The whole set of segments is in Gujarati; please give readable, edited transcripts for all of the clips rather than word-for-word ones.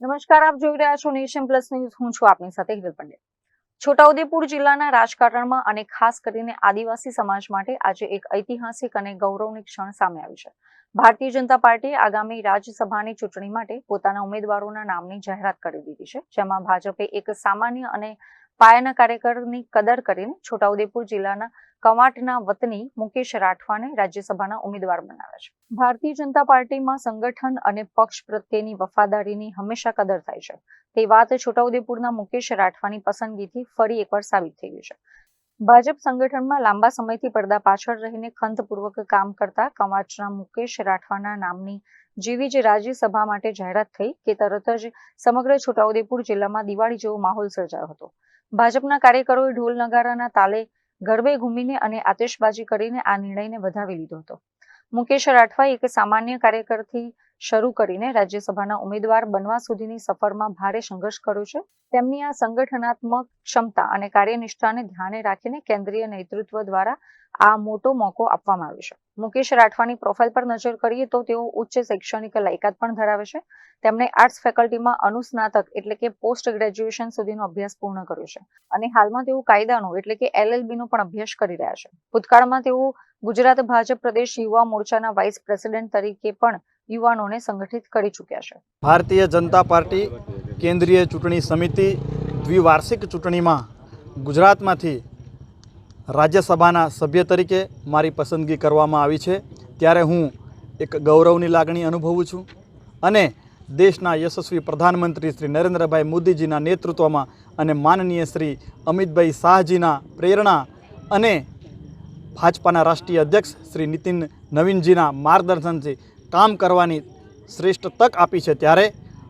નમસ્કાર, આપ જોઈ રહ્યા છો નેશન પ્લસ ન્યૂઝ. હું છું આપની સાથે હિરલ પંડ્યા. છોટાઉદેપુર જિલ્લાના રાજકારણમાં અને ખાસ કરીને આદિવાસી સમાજ માટે આજે એક ઐતિહાસિક અને ગૌરવની ક્ષણ સામે આવી છે. ભારતીય જનતા પાર્ટીએ આગામી રાજ્યસભાની ચૂંટણી માટે પોતાના ઉમેદવારોના નામની જાહેરાત કરી દીધી છે, જેમાં ભાજપે એક સામાન્ય અને પાયાના કાર્યકરની કદર કરીને છોટાઉદેપુર જિલ્લાના કવાંટના વતની મુકેશ રાઠવાને રાજ્યસભાના ઉમેદવાર બનાવ્યા છે. ભારતીય જનતા પાર્ટીમાં સંગઠન અને પક્ષ પ્રત્યેની વફાદારીની હંમેશા કદર થાય છે. તે વાત છોટાઉદેપુરના મુકેશ રાઠવાની પસંદગીથી ફરી એકવાર સાબિત થઈ ગઈ છે. ભાજપ સંગઠનમાં લાંબા સમયથી પડદા પાછળ રહીને ખંતપૂર્વક કામ કરતા કવાંટના મુકેશ રાઠવાના નામની જેવી જ રાજ્યસભા માટે જાહેરાત થઈ કે તરત જ સમગ્ર છોટાઉદેપુર જિલ્લામાં દિવાળી જેવો માહોલ સર્જાયો હતો. ભાજપના કાર્યકરોએ ઢોલ નગારાના તાલે ગરબે ઘૂમીને અને આતિશબાજી કરીને આ નિર્ણયને વધાવી લીધો હતો. મુકેશ રાઠવાએ એક સામાન્ય કાર્યકરથી શરૂ કરીને રાજ્યસભાના ઉમેદવાર બનવા સુધીની સફરમાં ભારે સંઘર્ષ કર્યો છે. તેમની આ સંગઠનાત્મક ક્ષમતા અને કાર્યનિષ્ઠાને ધ્યાને રાખીને કેન્દ્રીય નેતૃત્વ દ્વારા આ મોટો મોકો આપવામાં આવ્યો છે. મુકેશ રાઠવાની પ્રોફાઇલ પર નજર કરીએ તો તેઓ ઉચ્ચ શૈક્ષણિક લાયકાત પણ ધરાવે છે. તેમણે આર્ટ્સ ફેકલ્ટીમાં અનુસ્નાતક એટલે કે પોસ્ટ ગ્રેજ્યુએશન સુધીનો અભ્યાસ પૂર્ણ કર્યો છે અને હાલમાં તેઓ કાયદાનો એટલે કે LLB નો પણ અભ્યાસ કરી રહ્યા છે. ભૂતકાળમાં તેઓ ગુજરાત ભાજપ પ્રદેશ યુવા મોરચાના વાઇસ પ્રેસિડેન્ટ તરીકે પણ યુવાનોને સંગઠિત કરી ચૂક્યા છે. ભારતીય જનતા પાર્ટી કેન્દ્રીય ચૂંટણી સમિતિ દ્વિવાર્ષિક ચૂંટણીમાં ગુજરાતમાંથી રાજ્યસભાના સભ્ય તરીકે મારી પસંદગી કરવામાં આવી છે. ત્યારે હું એક ગૌરવની લાગણી અનુભવું છું અને દેશના યશસ્વી પ્રધાનમંત્રી શ્રી નરેન્દ્રભાઈ મોદીજીના નેતૃત્વમાં અને માનનીય શ્રી અમિતભાઈ શાહજીના પ્રેરણા અને ભાજપાના રાષ્ટ્રીય અધ્યક્ષ શ્રી નીતિન નવીનજીના માર્ગદર્શનથી કામ કરવાની શ્રેષ્ઠ તક આપી છે. ત્યારે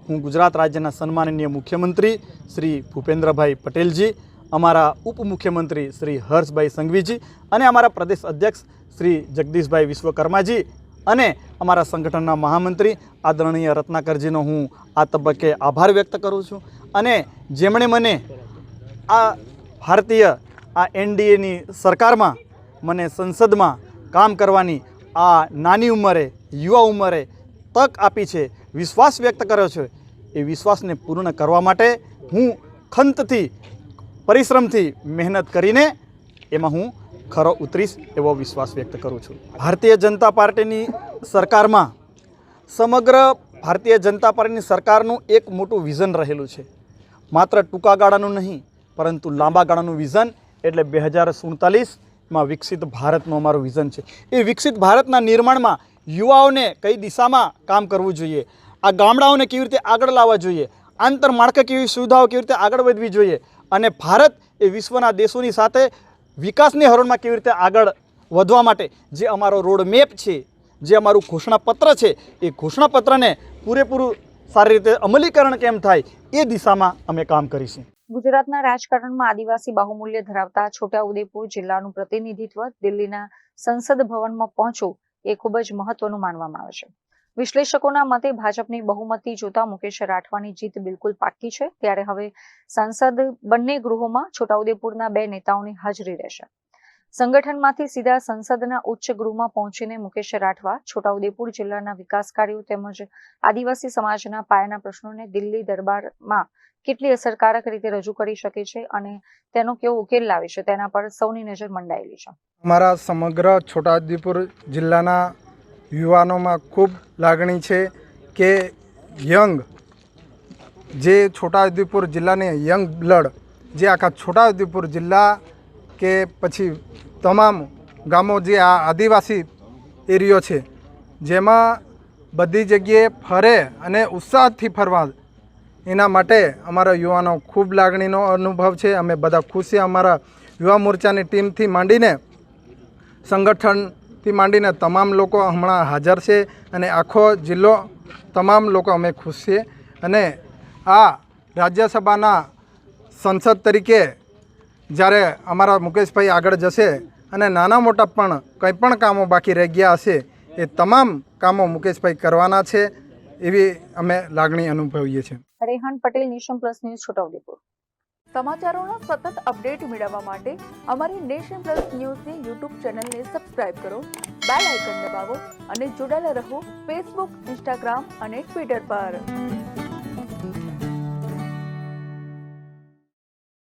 હું ગુજરાત રાજ્યના સન્માનનીય મુખ્યમંત્રી શ્રી ભૂપેન્દ્રભાઈ પટેલજી, અમારા ઉપમુખ્યમંત્રી શ્રી હર્ષભાઈ સંઘવીજી અને અમારા પ્રદેશ અધ્યક્ષ શ્રી જગદીશભાઈ વિશ્વકર્માજી અને અમારા સંગઠનના મહામંત્રી આદરણીય રત્નાકરજીનો હું આ તબક્કે આભાર વ્યક્ત કરું છું. અને જેમણે મને આ ભારતીય NDAની સરકારમાં મને સંસદમાં કામ કરવાની આ નાની ઉંમરે યુવા ઉંમરે તક આપી છે, વિશ્વાસ વ્યક્ત કર્યો છે, એ વિશ્વાસને પૂર્ણ કરવા માટે હું ખંતથી પરિશ્રમથી મહેનત કરીને એમાં હું ખરો ઉતરીશ એવો વિશ્વાસ વ્યક્ત કરું છું. ભારતીય જનતા પાર્ટીની સરકારમાં સમગ્ર ભારતીય જનતા પાર્ટીની સરકારનું એક મોટું વિઝન રહેલું છે. માત્ર ટૂંકા ગાળાનું નહીં પરંતુ લાંબા ગાળાનું વિઝન એટલે 2047માં વિકસિત ભારતનું અમારું વિઝન છે. એ વિકસિત ભારતના નિર્માણમાં યુવાઓને કઈ દિશામાં કામ કરવું જોઈએ, આ ગામડાઓને કેવી રીતે આગળ લાવવા જોઈએ, આંતરમાળખાકીય સુવિધાઓ કેવી રીતે આગળ વધવી જોઈએ અને ભારત એ વિશ્વના દેશોની સાથે વિકાસની હરોળમાં કેવી રીતે આગળ વધવા માટે જે અમારો રોડ મેપ છે, જે અમારું ઘોષણાપત્ર છે, એ ઘોષણાપત્રને પૂરેપૂરું સારી રીતે અમલીકરણ કેમ થાય એ દિશામાં અમે કામ કરીશું. ગુજરાતના રાજકારણમાં આદિવાસી બાહુમૂલ્ય ધરાવતા છોટાઉદેપુર જિલ્લાનું પ્રતિનિધિત્વ દિલ્હીના સંસદ ભવનમાં પહોંચવું એ ખૂબ જ મહત્વનું માનવામાં આવે છે. વિશ્લેષકોના મતે ભાજપની બહુમતી જોતા મુકેશ રાઠવાની જીત બિલકુલ પાક્કી છે. ત્યારે હવે સંસદ બંને ગૃહોમાં છોટાઉદેપુરના 2 નેતાઓની હાજરી રહેશે. સંગઠનમાંથી સીધા સંસદના ઉચ્ચ ગૃહમાં પહોંચીને મુકેશ રાઠવા છોટાઉદેપુર જિલ્લાના વિકાસ કાર્યો તેમજ આદિવાસી સમાજના પાયાના પ્રશ્નોને દિલ્હી દરબારમાં કેટલી અસરકારક રીતે રજૂ કરી શકે છે અને તેનો કેવો ઉકેલ લાવે છે તેના પર સૌની નજર મંડાયેલી છે. અમારા સમગ્ર છોટાઉદેપુર જિલ્લાના યુવાનોમાં ખૂબ લાગણી છે કે જે છોટાઉદેપુર જિલ્લાની યંગ બ્લડ જે આખા છોટાઉદેપુર જિલ્લા કે પછી તમામ ગામો જે આ આદિવાસી એરિયો છે જેમાં બધી જગ્યાએ ફરે અને ઉત્સાહથી ફરવા, એના માટે અમારા યુવાનો ખૂબ લાગણીનો અનુભવ છે. અમે બધા ખુશ છીએ. અમારા યુવા મોરચાની ટીમથી માંડીને સંગઠનથી માંડીને તમામ લોકો હમણાં હાજર છે અને આખો જિલ્લો તમામ લોકો અમે ખુશ છીએ. અને આ રાજ્યસભાના સંસદ તરીકે જ્યારે અમારા મુકેશભાઈ આગળ જશે અને નાના મોટા પણ કંઈ પણ કામો બાકી રહી ગયા હશે એ તમામ કામો મુકેશભાઈ કરવાના છે એવી અમે લાગણી અનુભવીએ છીએ. Rehan Patel, nation plus news, Chhota Udepur. સમાચારોના સતત અપડેટ મેળવવા માટે અમારી નેશન પ્લસ ન્યૂઝની YouTube ચેનલને સબસ્ક્રાઇબ કરો, બેલ આઇકન દબાવો અને જોડાયેલા રહો Facebook, Instagram અને Twitter પર. છે.